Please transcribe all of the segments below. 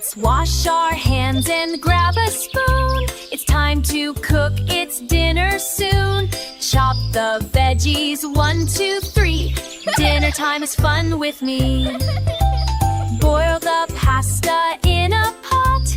Let's wash our hands and grab a spoon. It's time to cook, it's dinner soon. Chop the veggies, 1, 2, 3. Dinner time is fun with me. Boil the pasta in a pot.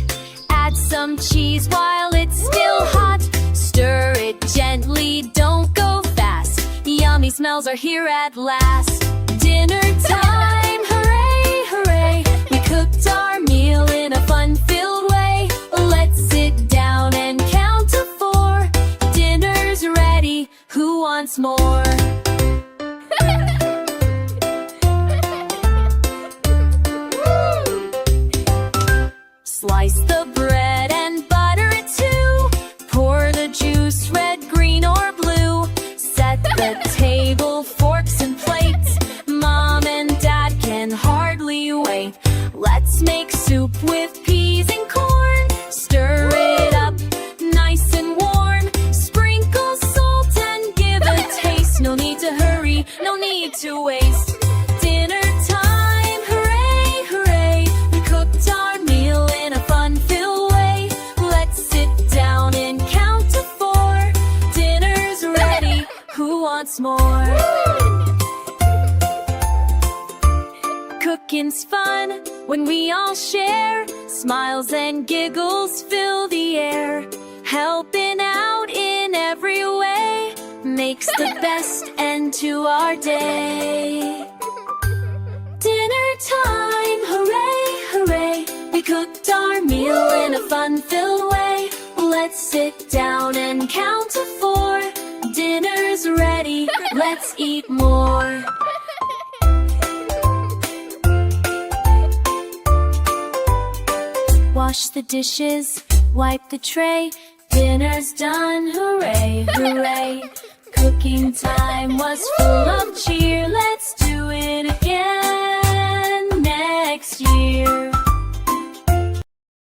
Add some cheese while it's still hot. Stir it gently, don't go fast. Yummy smells are here at last. Dinner time, hooray, hooray. We cooked our meal in a fun-filled way. Let's sit down and count to 4. Dinner's ready, who wants more? Slice the bread and butter it too. Pour the juice, red, green, or blue. Set the table, forks and plates. Mom and Dad can hardly wait. Let's make soup with peas and corn. Stir it up, nice and warm. Sprinkle salt and give a taste. No need to hurry, no need to waste. Dinner time, hooray, hooray. We cooked our meal in a fun-filled way. Let's sit down and count to 4. Dinner's ready, who wants more? Cooking's fun when we all share. Smiles and giggles fill the air. Helping out in every way makes the best end to our day. Dinner time, hooray, hooray. We cooked our meal in a fun-filled way. Let's sit down and count to 4. Dinner's ready, let's eat more. Wash the dishes, wipe the tray. Dinner's done, hooray, hooray. Cooking time was full of cheer. Let's